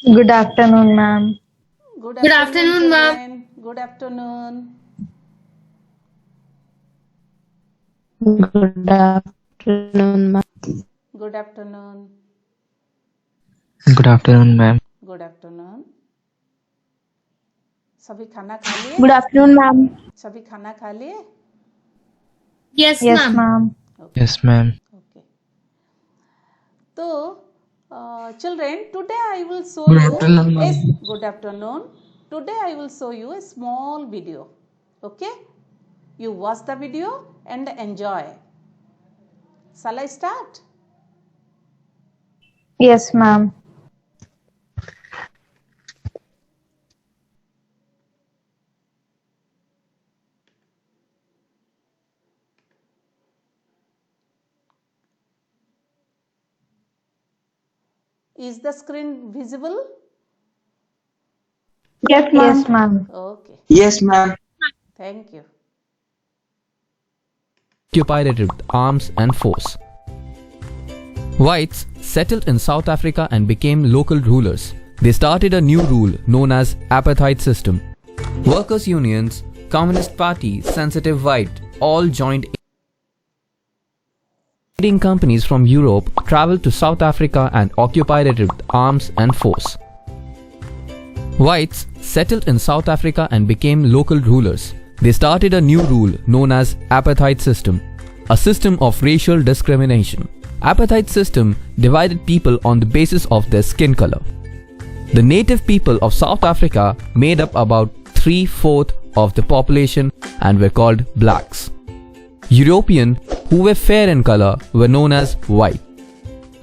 Good afternoon, ma'am. Good Good afternoon, afternoon, ma'am. children. Good afternoon. Good afternoon, ma'am. Good afternoon. Good afternoon, ma'am. Good afternoon. सभी खाना खा लिए? Good afternoon, ma'am. सभी खाना खा लिए? Yes, Yes, ma'am. ma'am. Okay. Yes, ma'am. Okay. So, children, today I will show Good you. afternoon, ma'am. Good afternoon. Today I will show you a small video. Okay? You watch the video and enjoy. Shall I start? Yes, ma'am. Is the screen visible? Yes, ma'am. Yes, ma'am. Okay. Yes, ma'am. Thank you. Occupied it with arms and force. Whites settled in South Africa and became local rulers. They started a new rule known as apartheid system. Workers' unions, Communist Party, sensitive white all joined. Trading companies from Europe traveled to South Africa and occupied it with arms and force. Whites settled in South Africa and became local rulers. They started a new rule known as apartheid system, a system of racial discrimination. Apartheid system divided people on the basis of their skin color. The native people of South Africa made up about 3/4 of the population and were called blacks. European who were fair in color were known as white.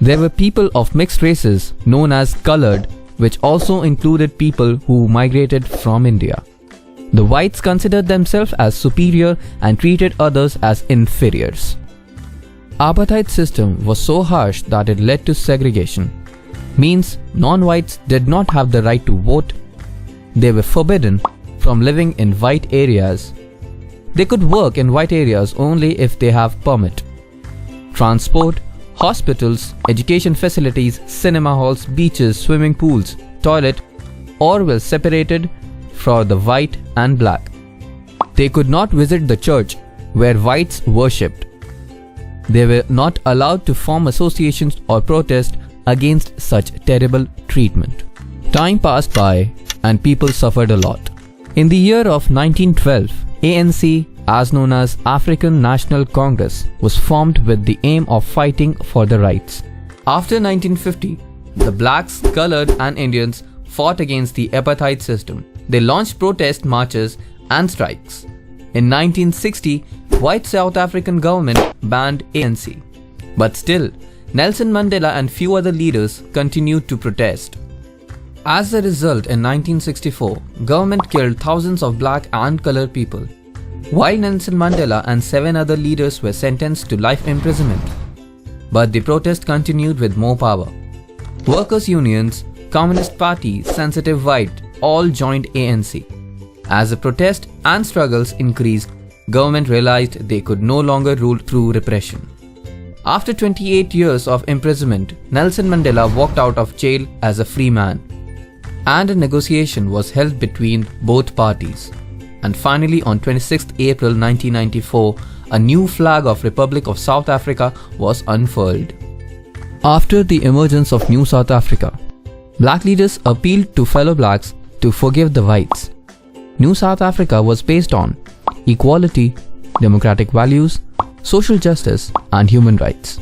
There were people of mixed races known as colored, which also included people who migrated from India. The whites considered themselves as superior and treated others as inferiors. Apartheid system was so harsh that it led to segregation. Means non-whites did not have the right to vote. They were forbidden from living in white areas. They could work in white areas only if they have permit. Transport, hospitals, education facilities, cinema halls, beaches, swimming pools, toilet, all were separated for the white and black. They could not visit the church where whites worshipped. They were not allowed to form associations or protest against such terrible treatment. Time passed by and people suffered a lot. In the year of 1912, ANC, as known as African National Congress, was formed with the aim of fighting for the rights. After 1950, the blacks, colored and Indians fought against the apartheid system. They launched protest marches and strikes. In 1960, white South African government banned ANC. But still, Nelson Mandela and few other leaders continued to protest. As a result, in 1964, government killed thousands of black and colored people, while Nelson Mandela and 7 other leaders were sentenced to life imprisonment. But the protest continued with more power. Workers' unions, Communist Party, sensitive white all joined ANC. As the protest and struggles increased, government realized they could no longer rule through repression. After 28 years of imprisonment, Nelson Mandela walked out of jail as a free man, and a negotiation was held between both parties. And finally, on 26th April 1994, a new flag of Republic of South Africa was unfurled. After the emergence of New South Africa, black leaders appealed to fellow blacks to forgive the whites. New South Africa was based on equality, democratic values, social justice, and human rights.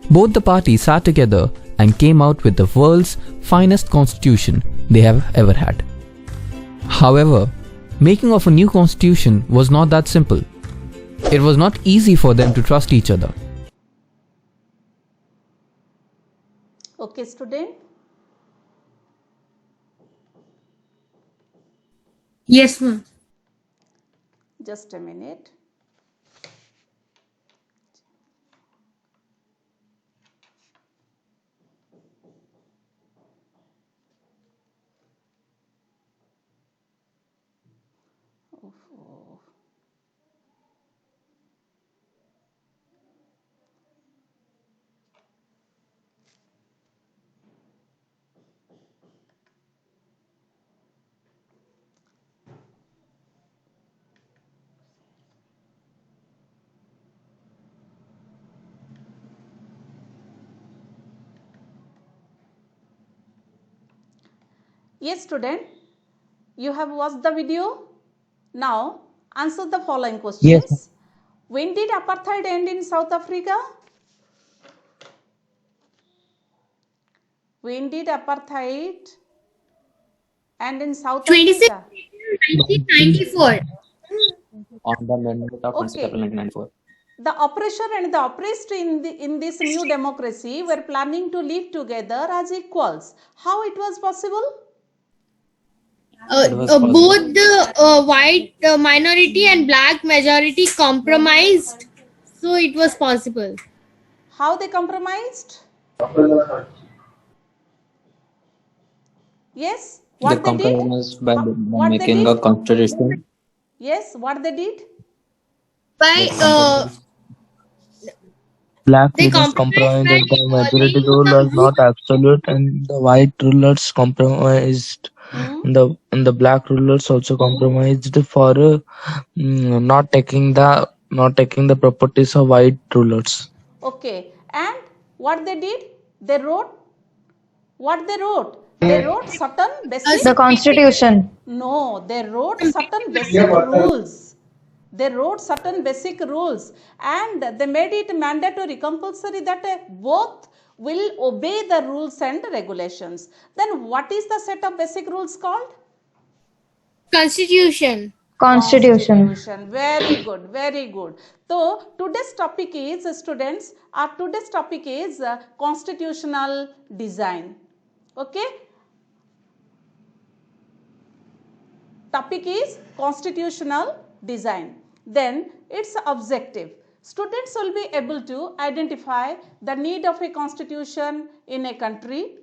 Both the parties sat together and came out with the world's finest constitution they have ever had. However, making of a new constitution was not that simple. It was not easy for them to trust each other. Okay, student. Yes, ma'am. Just a minute. Yes, student, you have watched the video. Now, answer the following Yes, ma'am. questions. When did apartheid end in South Africa? When did apartheid end in South 26 Africa? April 1994. On the amendment of 26 Okay. April 1994. The oppressor and the oppressed in this new democracy were planning to live together as equals. How it was possible? It was possible. Both the white minority and black majority compromised, so it was possible. How they compromised? Yes, They what they did? compromised by What they making a did? constitution. Yes, what they did? By Black they rulers compromised by compromised that the majority laying rule some was not rules. absolute, and the white rulers compromised. Hmm? And the black rulers also compromised for not taking the properties of white rulers. Okay, and what they did? They wrote what they wrote? They wrote certain basic. The Constitution. No, they wrote certain basic rules. They wrote certain basic rules and they made it mandatory, compulsory that both will obey the rules and regulations. Then what is the set of basic rules called? Constitution. Constitution. Very good, very good. So today's topic is, students, our today's topic is constitutional design. Okay. Topic is constitutional design. Then its objective. Students will be able to identify the need of a constitution in a country,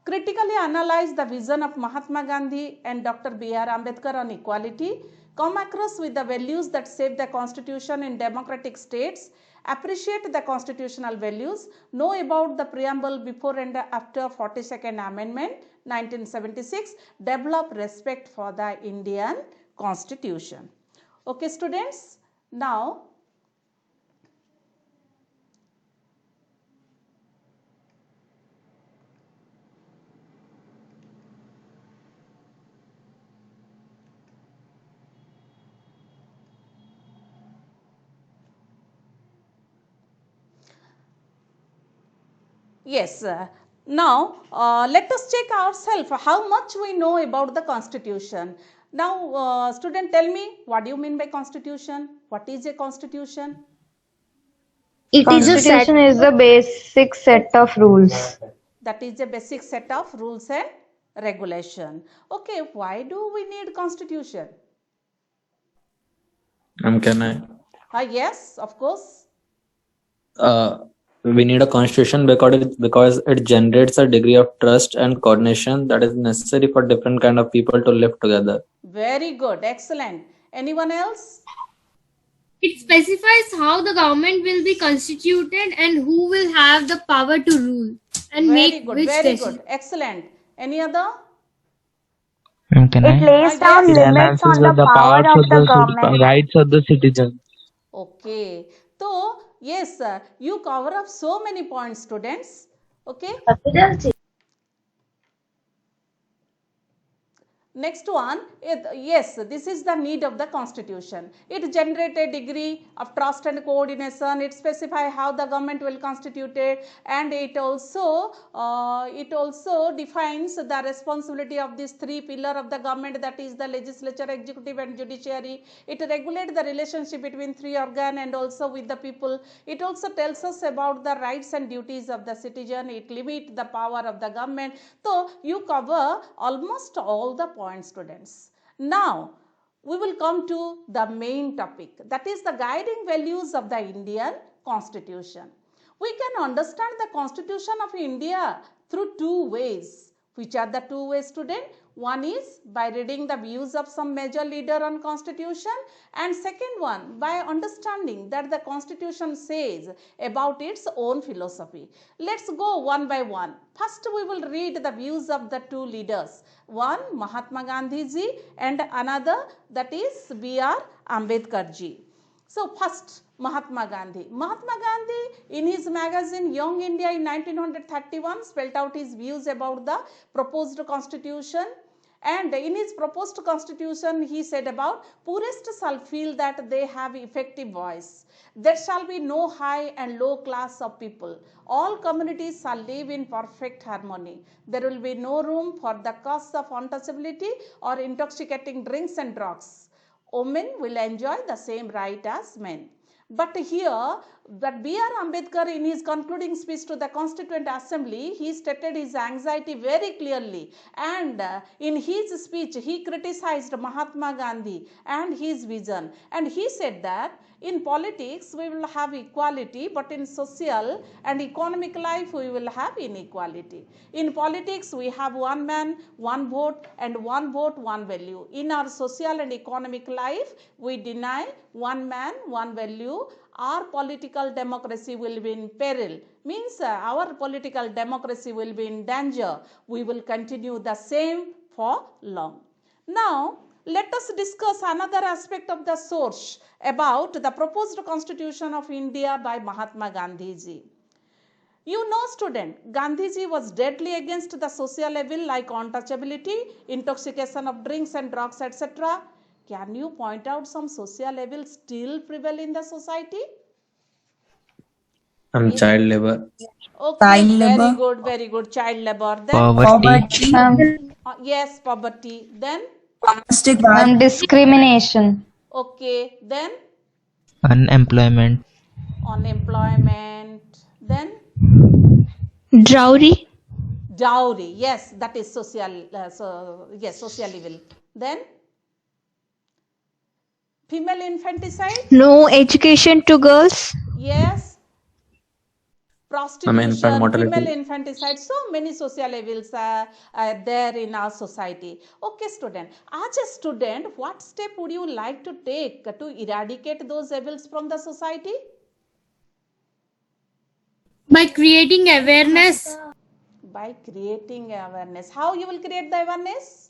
critically analyze the vision of Mahatma Gandhi and Dr. B.R. Ambedkar on equality, come across with the values that shape the constitution in democratic states, appreciate the constitutional values, know about the preamble before and after 42nd Amendment 1976, develop respect for the Indian Constitution. Okay, students, now yes, now let us check ourselves how much we know about the constitution. Now, student, tell me, what do you mean by constitution? What is a constitution? It is a set. Constitution is the basic set of rules. That is a basic set of rules and regulation. Okay, why do we need constitution? Can I? Yes, of course. We need a constitution because it generates a degree of trust and coordination that is necessary for different kind of people to live together. Very good, excellent. Anyone else? It specifies how the government will be constituted and who will have the power to rule and Very make good, which very decision. good, excellent. Any other? Can It lays down It limits on enhances the power of the government. rights of the citizen. Okay. So, yes, you cover up so many points, students. Okay. Next one, yes, this is the need of the constitution. It generates a degree of trust and coordination. It specifies how the government will constitute it, and it also defines the responsibility of these three pillars of the government, that is the legislature, executive and judiciary. It regulates the relationship between three organs and also with the people. It also tells us about the rights and duties of the citizen. It limits the power of the government. So you cover almost all the points, students. Now we will come to the main topic, that is the guiding values of the Indian Constitution. We can understand the Constitution of India through two ways. Which are the two ways, student? One is by reading the views of some major leader on constitution, and second one by understanding that the constitution says about its own philosophy. Let's go one by one. First we will read the views of the two leaders. One Mahatma Gandhi ji and another that is B.R. Ambedkar ji. So first Mahatma Gandhi. Mahatma Gandhi in his magazine Young India in 1931 spelled out his views about the proposed constitution. And in his proposed constitution, he said about poorest shall feel that they have effective voice. There shall be no high and low class of people. All communities shall live in perfect harmony. There will be no room for the cause of untouchability or intoxicating drinks and drugs. Women will enjoy the same right as men. But here, that B.R. Ambedkar, in his concluding speech to the Constituent Assembly, he stated his anxiety very clearly, and in his speech he criticized Mahatma Gandhi and his vision, and he said that in politics we will have equality, but in social and economic life we will have inequality. In politics we have one man, one vote, and one vote, one value. In our social and economic life we deny one man, one value. Our political democracy will be in peril, means our political democracy will be in danger. We will continue the same for long. Now, let us discuss another aspect of the source about the proposed constitution of India by Mahatma Gandhi ji. You know, student, Gandhiji was deadly against the social evil like untouchability, intoxication of drinks and drugs, etc. Can you point out some social evils still prevail in the society? Child labor. Okay, Child very labor. good, very good. Child labor. Then, Poverty, yes, poverty. Then, domestic violence, Ma'am, discrimination. okay. Then, unemployment, unemployment. Then, Dowry. dowry. Yes, that is social. Social evil. Then, female infanticide. No education to girls. Yes. Prostitution, infant mortality. female infanticide, so many social evils are there in our society. Okay, student, as a student, what step would you like to take to eradicate those evils from the society? By creating awareness. By creating awareness. How you will create the awareness?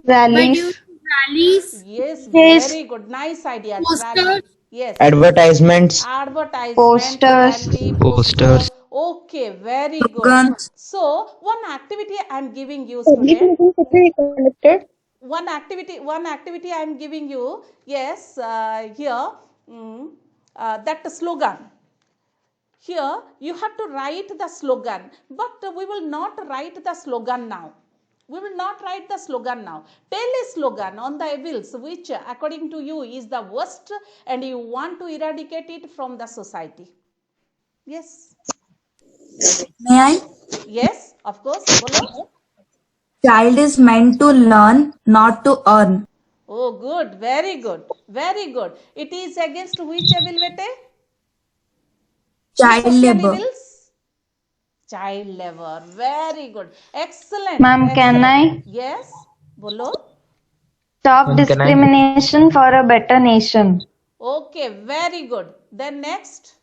By Rallies. doing rallies. Yes, Yes. very good. Nice idea. Posters. Yes. advertisements, Advertisement, Posters. rally, Posters. Okay, very good. slogans, So, one activity I am giving you, student. One activity I am giving you. Yes, here, that slogan. Here, you have to write the slogan, but we will not write the slogan now. We will not write the slogan now. Tell a slogan on the evils which according to you is the worst and you want to eradicate it from the society. Yes. may I? Yes, of course. Bolo. Child is meant to learn, not to earn. Oh, good. Very good. Very good. It is against which evil, bete? Child Social labor. evils? Child labor. Very good. Excellent. Ma'am, can Excellent. I? Yes. Bolo. Stop Ma'am, can I? discrimination for a better nation. Okay. Very good. Then next.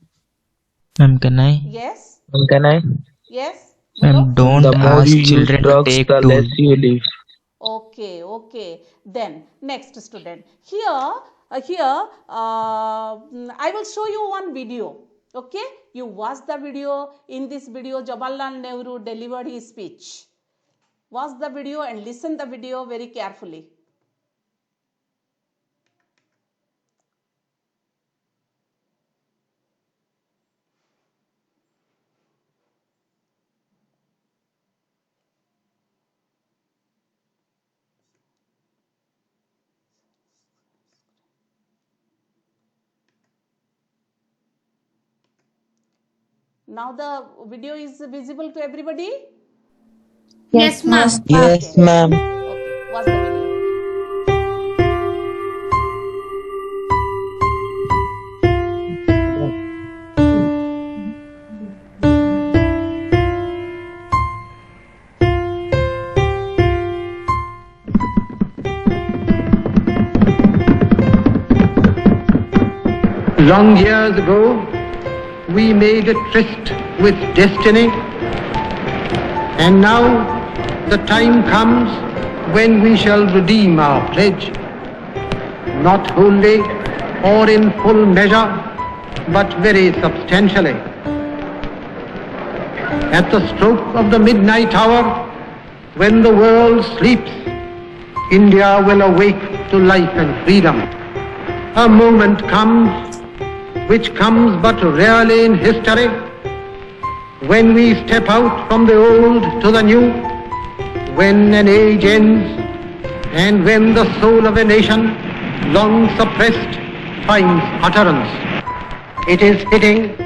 ma'am, can I? Yes. Can I? Yes. Ma'am, don't The more ask you use children to drugs, take the less tools. you live. Okay, okay. Then next student. Here, I will show you one video. Okay, you watch the video. In this video, Jawaharlal Nehru delivered his speech. Watch the video and listen the video very carefully. Now the video is visible to everybody. Yes, ma'am. Yes, ma'am. Okay, watch the video. Long years ago, we made a tryst with destiny, and now the time comes when we shall redeem our pledge, not wholly or in full measure, but very substantially. At the stroke of the midnight hour, when the world sleeps India will awake to life and freedom. A moment comes, which comes but rarely in history, when we step out from the old to the new, when an age ends, and when the soul of a nation, long suppressed, finds utterance. It is fitting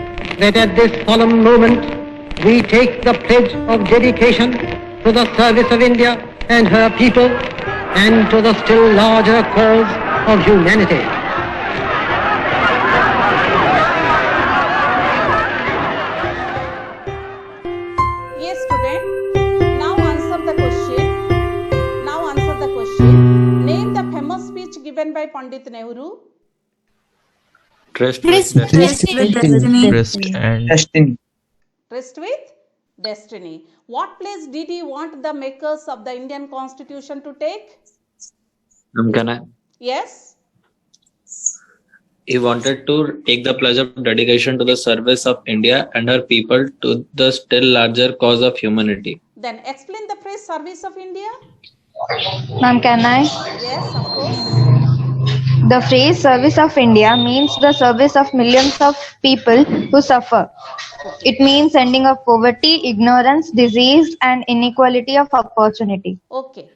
that at this solemn moment we take the pledge of dedication to the service of India and her people and to the still larger cause of humanity. Yes, student. Now answer the question. Name the famous speech given by Pandit Nehru. Trust Trust with Trust with destiny. Trust and Destiny. Tryst with destiny. What place did he want the makers of the Indian Constitution to take? Can I? Yes. He wanted to take the pledge of dedication to the service of India and her people to the still larger cause of humanity. Then explain the phrase service of India. Ma'am, can I? Yes, of course. The phrase service of India means the service of millions of people who suffer. It means ending of poverty, ignorance, disease, and inequality of opportunity. Okay.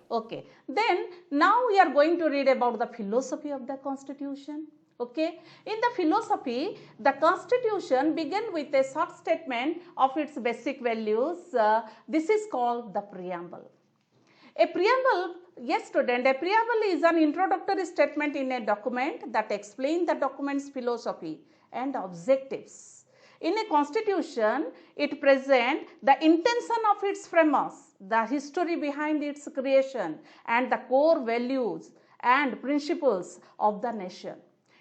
Then now we are going to read about the philosophy of the Constitution. Okay. In the philosophy, the Constitution began with a short statement of its basic values. This is called the Preamble. A preamble, yes student, a preamble is an introductory statement in a document that explains the document's philosophy and objectives. In a constitution, it presents the intention of its framers, the history behind its creation, and the core values and principles of the nation.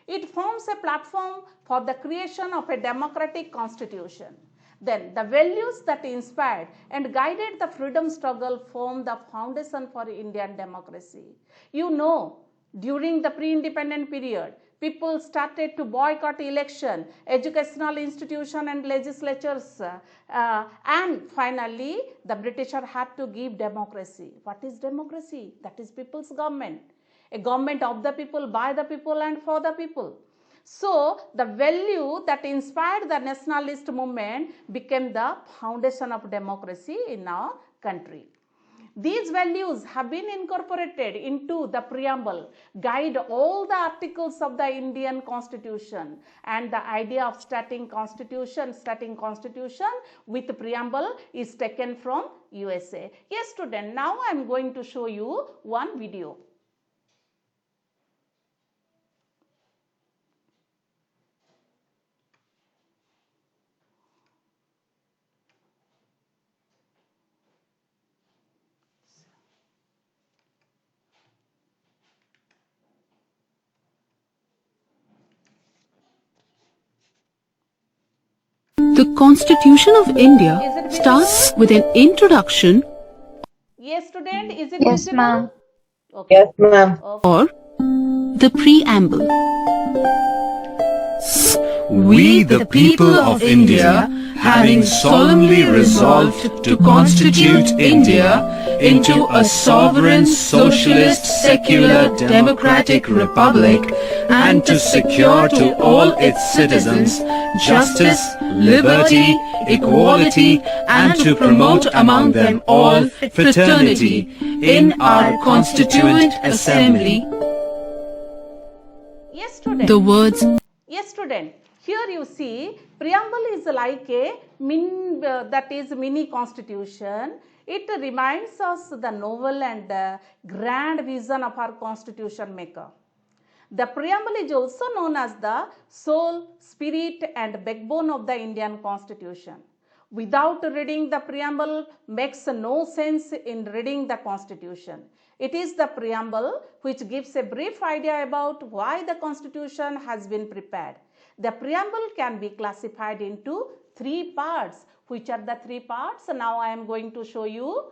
It forms a platform for the creation of a democratic constitution. Then the values that inspired and guided the freedom struggle form the foundation for Indian democracy. You know, during the pre-independent period, people started to boycott election, educational institution and legislatures, and finally the Britisher had to give democracy. What is democracy? That is people's government. A government of the people, by the people and for the people. So, the value that inspired the nationalist movement became the foundation of democracy in our country. These values have been incorporated into the preamble, guide all the articles of the Indian Constitution, and the idea of starting constitution with the preamble is taken from USA. Yes student, now I am going to show you one video. The Constitution of India starts with an introduction Yes student, is it Yes, visible? ma'am. Okay. Yes, ma'am. or the Preamble. We, the people of India, having solemnly resolved to constitute India into a sovereign, socialist, secular, democratic republic, and to secure to all its citizens justice, liberty, equality, and to promote among them all fraternity in our Constituent Assembly. Yes student. The words Yes student, here you see preamble is like a mini constitution. It reminds us the novel and grand vision of our constitution maker. The preamble is also known as the soul, spirit and backbone of the Indian Constitution. Without reading the preamble makes no sense in reading the Constitution. It is the preamble which gives a brief idea about why the Constitution has been prepared. The preamble can be classified into three parts. Which are the three parts? Now I am going to show you.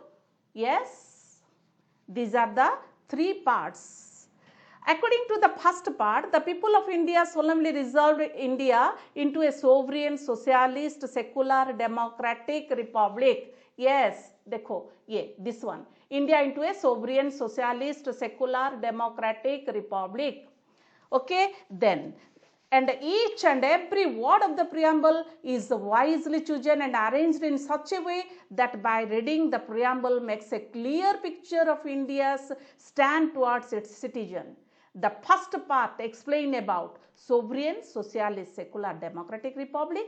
Yes, these are the three parts. According to the first part, the people of India solemnly resolved India into a sovereign, socialist, secular, democratic republic. Yes, देखो ये this one. India into a sovereign, socialist, secular, democratic republic. Okay, then. And each and every word of the preamble is wisely chosen and arranged in such a way that by reading the preamble makes a clear picture of India's stand towards its citizen. The first part explains about sovereign, socialist, secular, democratic republic.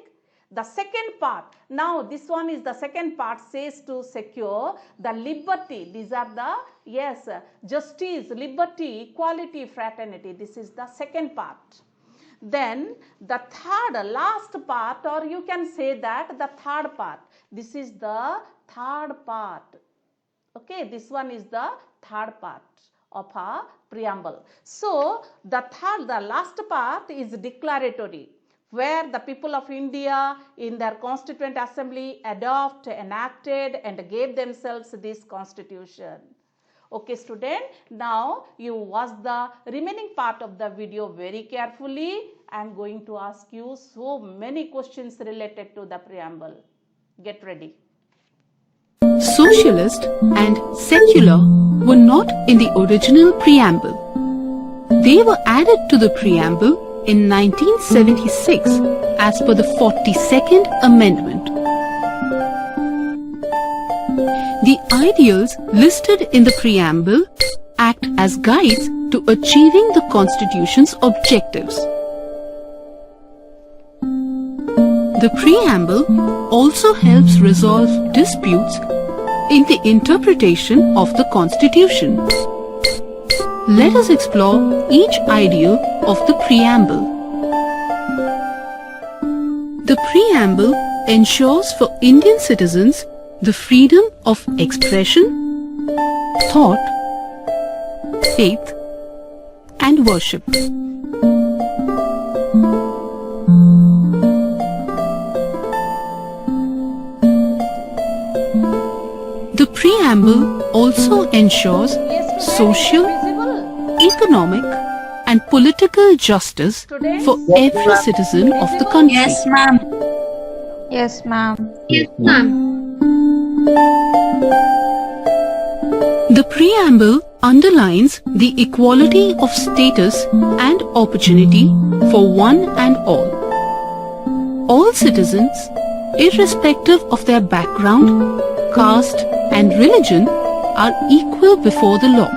The second part, now this one is the second part, says to secure the liberty. These are the, yes, justice, liberty, equality, fraternity. This is the second part. Then the third, last part, or you can say that the third part. This is the third part. Okay, this one is the third part of a preamble. So the last part is declaratory, where the people of India in their constituent assembly enacted and gave themselves this constitution. Okay student, now you watch the remaining part of the video very carefully. I am going to ask you so many questions related to the preamble. Get ready. Socialist and secular were not in the original preamble. They were added to the preamble in 1976 as per the 42nd Amendment. The ideals listed in the preamble act as guides to achieving the Constitution's objectives. The preamble also helps resolve disputes in the interpretation of the Constitution. Let us explore each ideal of the preamble. The preamble ensures for Indian citizens the freedom of expression, thought, faith, and worship. The preamble also ensures social, economic, and political justice for every citizen of the country. Yes, ma'am. Yes, ma'am. Yes, ma'am. The preamble underlines the equality of status and opportunity for one and all. All citizens, irrespective of their background, caste, and religion, are equal before the law.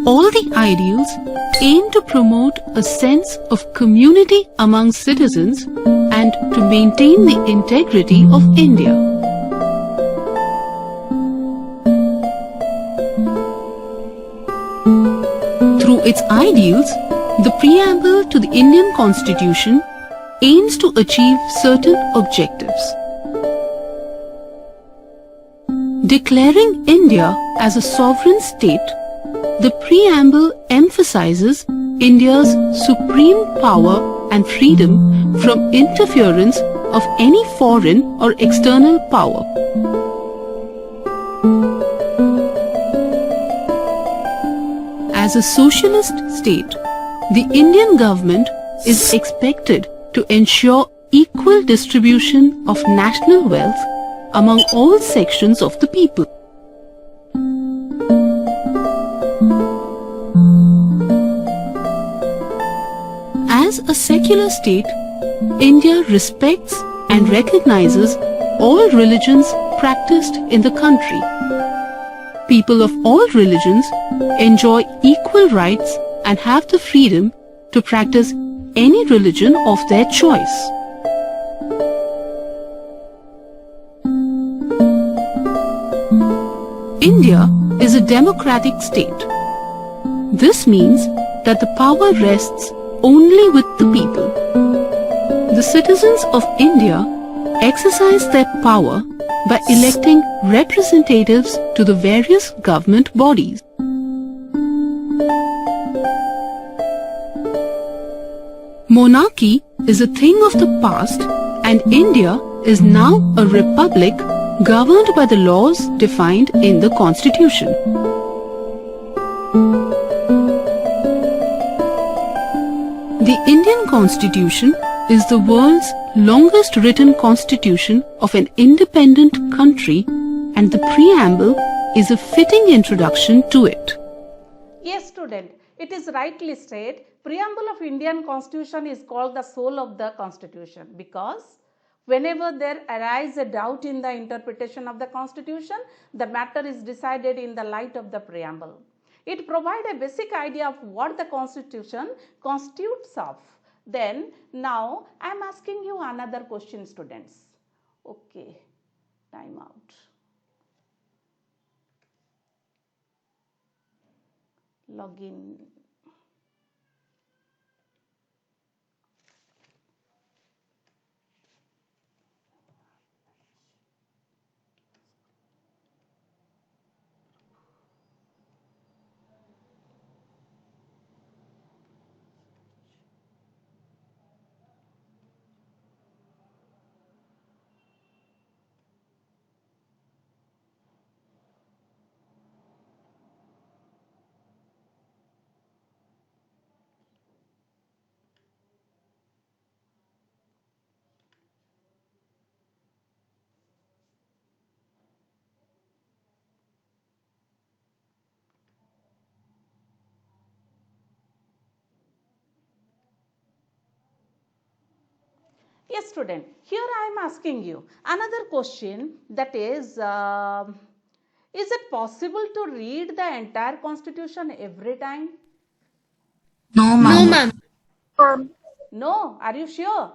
All the ideals aim to promote a sense of community among citizens and to maintain the integrity of India. Through its ideals, the preamble to the Indian Constitution aims to achieve certain objectives. Declaring India as a sovereign state, the preamble emphasizes India's supreme power and freedom from interference of any foreign or external power. As a socialist state, the Indian government is expected to ensure equal distribution of national wealth among all sections of the people. As a secular state, India respects and recognizes all religions practiced in the country. People of all religions enjoy equal rights and have the freedom to practice any religion of their choice. India is a democratic state. This means that the power rests only with the people. The citizens of India exercise their power by electing representatives to the various government bodies. Monarchy is a thing of the past, and India is now a republic governed by the laws defined in the Constitution. The Indian Constitution is the world's longest written constitution of an independent country, and the preamble is a fitting introduction to it. Yes, student, it is rightly said. Preamble of Indian Constitution is called the soul of the Constitution because whenever there arises a doubt in the interpretation of the Constitution, the matter is decided in the light of the preamble. It provides a basic idea of what the Constitution constitutes of. Then, now I am asking you another question, students. Okay, time out. Login. Yes, student, here I am asking you another question, that is it possible to read the entire Constitution every time? No, No, ma'am. ma'am. No, are you sure?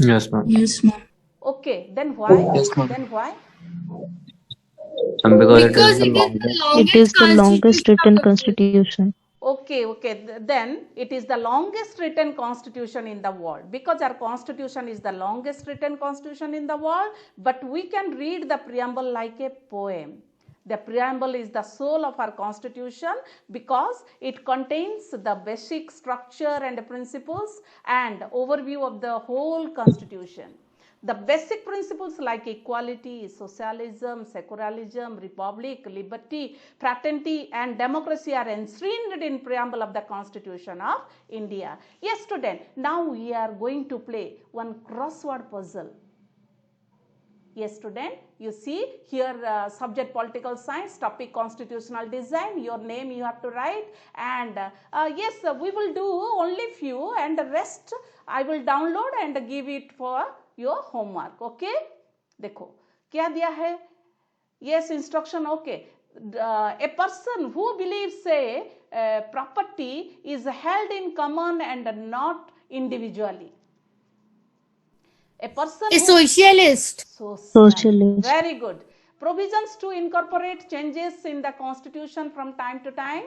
Yes, ma'am. Yes, ma'am. Okay, then why? Yes, ma'am. Then why? Because it Because is the it is the longest. longest It is the longest constitution of written the world. constitution. Okay, then it is the longest written constitution in the world, because our constitution is the longest written constitution in the world, but we can read the preamble like a poem. The preamble is the soul of our constitution because it contains the basic structure and principles and overview of the whole constitution. The basic principles like equality, socialism, secularism, republic, liberty, fraternity and democracy are enshrined in preamble of the Constitution of India. Yes, student, now we are going to play one crossword puzzle. Yes, student, you see here subject political science, topic constitutional design, your name you have to write, and yes, we will do only few and the rest I will download and give it for your homework. Okay, देखो क्या दिया है? Yes, instruction. Okay, a person who believes property is held in common and not individually. A person A socialist. Socialist. Very good. Provisions to incorporate changes in the Constitution from time to time.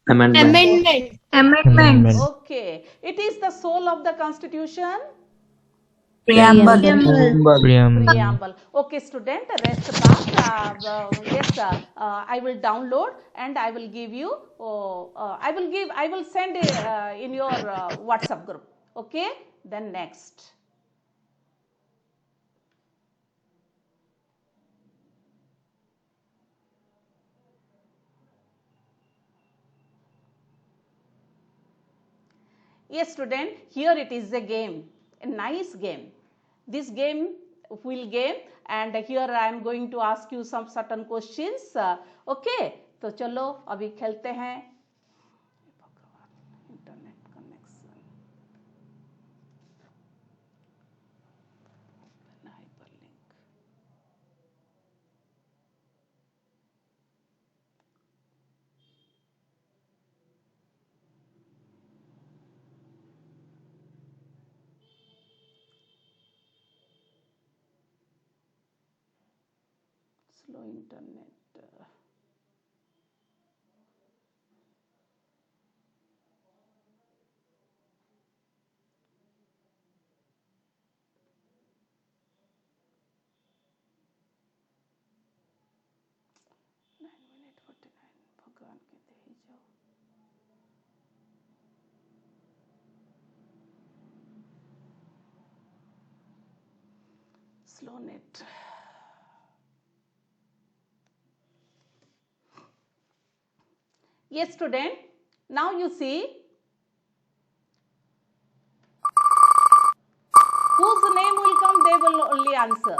Amendment. Amendment. Okay. It is the soul of the Constitution. Preamble. Preamble. Okay, student. Rest back. Yes, I will download and I will give you. I will send in your WhatsApp group. Okay. Then next. Yes, student, here it is a game, a nice game. This game will game, and here I am going to ask you some certain questions. Okay, तो चलो अभी खेलते हैं. Internet connection. Hyperlink. Slow internet. भगवान के दे ही जाओ. Slow net. Yes, student. Now you see they will only answer.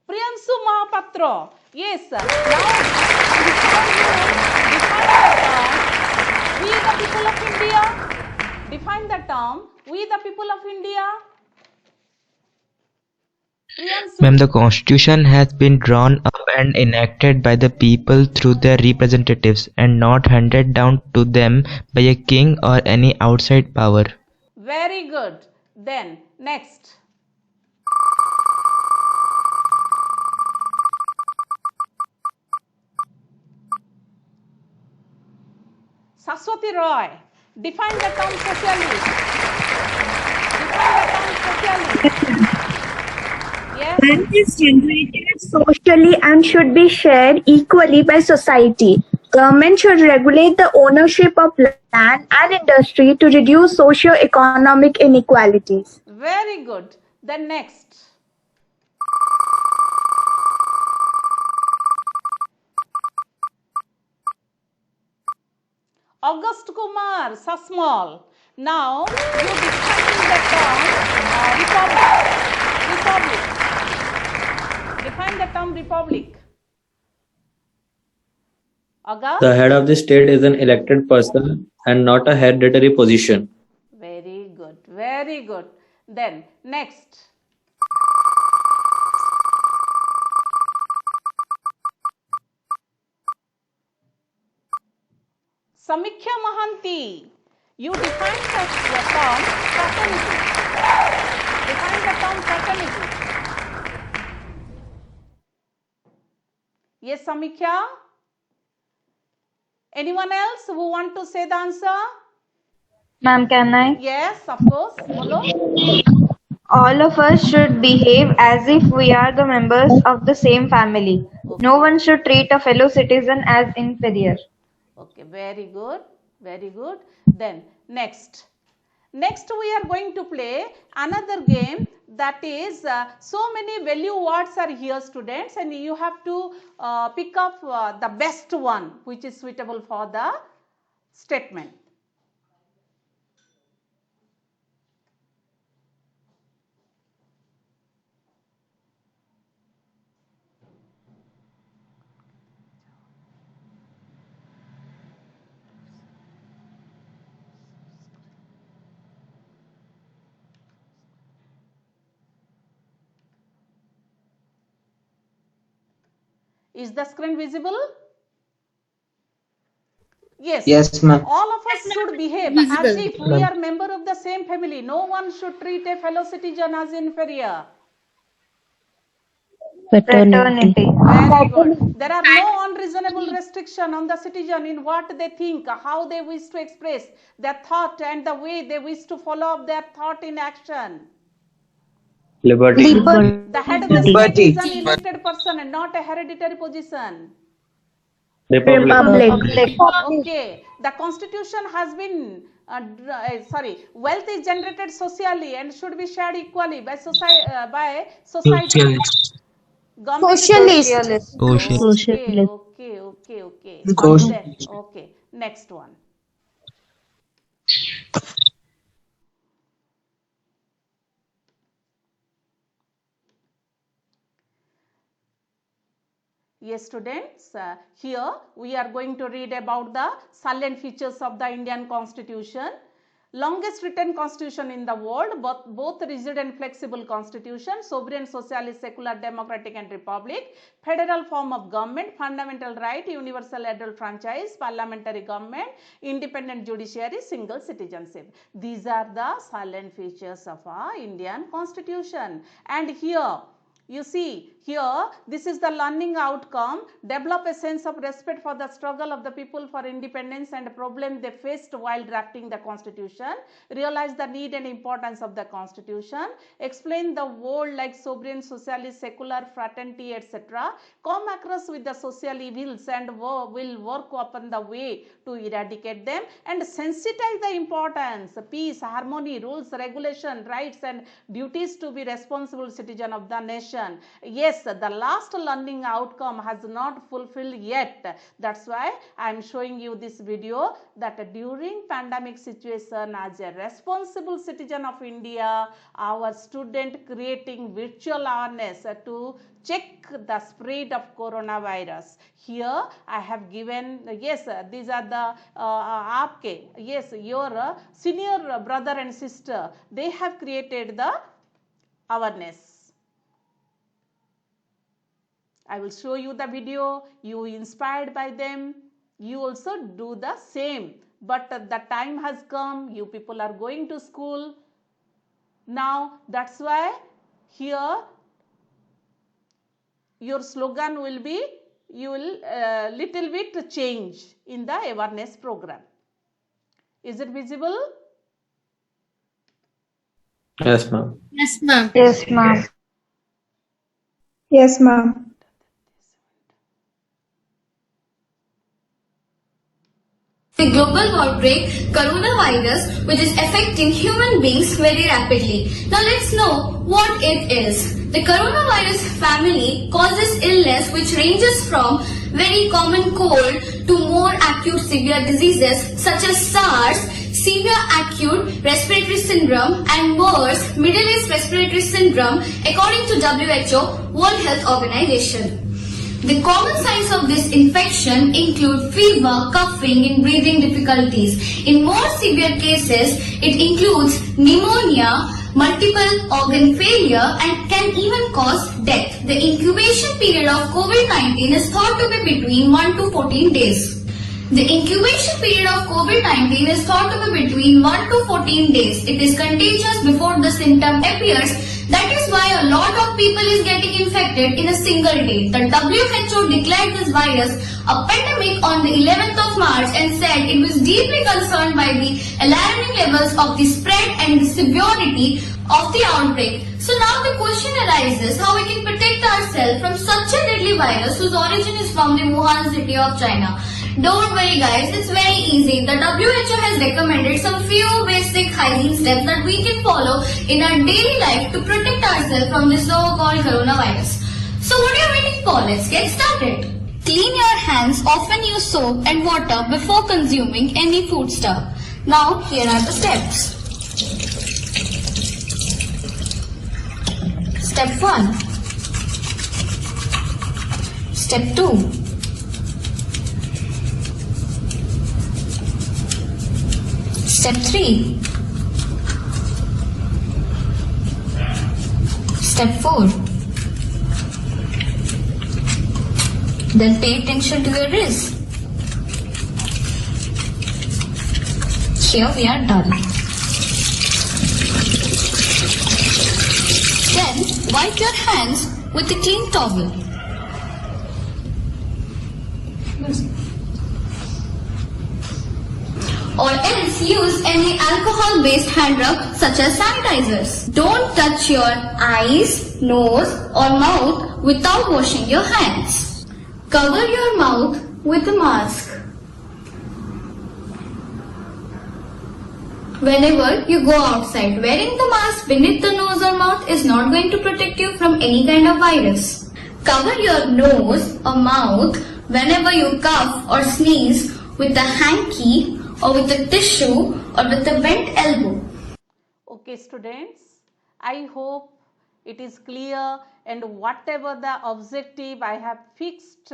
Priyanshu Mahapatra. Yes, sir. Now, define the term, we the people of India. Priyanshu. Ma'am, the constitution has been drawn up and enacted by the people through their representatives and not handed down to them by a king or any outside power. Very good. Then, next. Saswati Roy, define the term socialist. Define the term socialist. Yes. Land is generated socially and should be shared equally by society. Government should regulate the ownership of land and industry to reduce socio-economic inequalities. Very good. Then next. August Kumar Sasmal. Now you define the term republic. Define the term republic. August. The head of the state is an elected person and not a hereditary position. Very good. Very good. Then next. Samikhya Mahanti, you define the term fraternity. Define the term fraternity. Yes, Samikhya? Anyone else who want to say the answer? Ma'am, can I? Yes, of course. Bolo. All of us should behave as if we are the members of the same family. Okay. No one should treat a fellow citizen as inferior. Okay, very good. Very good. Then next. Next we are going to play another game, that is so many value words are here, students, and you have to pick up the best one which is suitable for the statement. Is the screen visible? Yes. Yes, ma'am. All of us should behave as if we are member of the same family. No one should treat a fellow citizen as inferior. Fraternity. Very good. There are no unreasonable restriction on the citizen in what they think, how they wish to express their thought, and the way they wish to follow up their thought in action. Liberty. The head of the state is an elected person and not a hereditary position. Republic. Okay. The constitution has been, wealth is generated socially and should be shared equally by society. Socialist. Socialist. Okay. Okay. Next one. Yes, students, here we are going to read about the salient features of the Indian Constitution. Longest written constitution in the world, both rigid and flexible constitution, sovereign, socialist, secular, democratic and republic, federal form of government, fundamental right, universal adult franchise, parliamentary government, independent judiciary, single citizenship. These are the salient features of our Indian Constitution. And here, you see, here, this is the learning outcome. Develop a sense of respect for the struggle of the people for independence and the problem they faced while drafting the Constitution. Realize the need and importance of the Constitution. Explain the world like sovereign, socialist, secular, fraternity, etc. Come across with the social evils and will work upon the way to eradicate them. And sensitize the importance, peace, harmony, rules, regulation, rights and duties to be responsible citizen of the nation. organization. Yes, the last learning outcome has not fulfilled yet. That's why I am showing you this video, that during pandemic situation, as a responsible citizen of India, our student creating virtual awareness to check the spread of coronavirus. Here I have given, yes, these are the aapke, yes, your senior brother and sister, they have created the awareness. I will show you the video, you inspired by them, you also do the same. But the time has come, you people are going to school now. That's why here your slogan will be, you will little bit change in the awareness program. Is it visible? Yes, ma'am. Yes, ma'am. Yes, ma'am. Yes, ma'am. The global outbreak, coronavirus, which is affecting human beings very rapidly. Now let's know what it is. The coronavirus family causes illness which ranges from very common cold to more acute severe diseases such as SARS, severe acute respiratory syndrome, and worse, Middle East respiratory syndrome, according to WHO, World Health Organization. The common signs of this infection include fever, coughing, and breathing difficulties. In more severe cases, it includes pneumonia, multiple organ failure, and can even cause death. The incubation period of COVID-19 is thought to be between 1 to 14 days. The incubation period of COVID-19 is thought to be between 1 to 14 days. It is contagious before the symptom appears. That is why a lot of people is getting infected in a single day. The WHO declared this virus a pandemic on the 11th of March and said it was deeply concerned by the alarming levels of the spread and the severity of the outbreak. So now the question arises how we can protect ourselves from such a deadly virus whose origin is from the Wuhan city of China. Don't worry guys, it's very easy. The WHO has recommended some few basic hygiene steps that we can follow in our daily life to protect ourselves from this so-called coronavirus. So what are you waiting for? Let's get started. Clean your hands, often use soap and water before consuming any foodstuff. Now here are the steps. Step 1. Step 2. Step 3. Step 4. Then pay attention to your wrist. Here we are done. Then wipe your hands with a clean towel. Or else use any alcohol-based hand rub such as sanitizers. Don't touch your eyes, nose or mouth without washing your hands. Cover your mouth with a mask. Whenever you go outside, wearing the mask beneath the nose or mouth is not going to protect you from any kind of virus. Cover your nose or mouth whenever you cough or sneeze with a hanky or with a tissue or with a bent elbow. Okay students, I hope it is clear and whatever the objective I have fixed,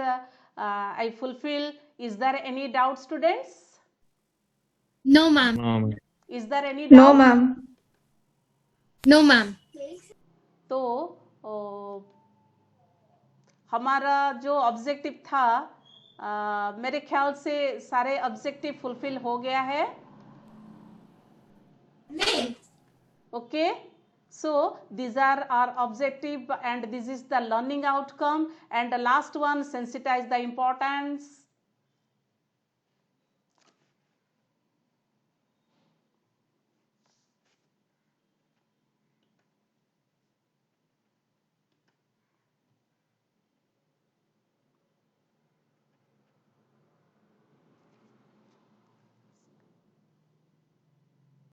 I fulfill. Is there any doubt students? No, ma'am. Is there any doubt? No, ma'am. No, ma'am. तो हमारा जो objective था मेरे ख्याल से सारे objective fulfil हो गया है. नहीं. Okay, so these are our objective and this is the learning outcome, and the last one, sensitize the importance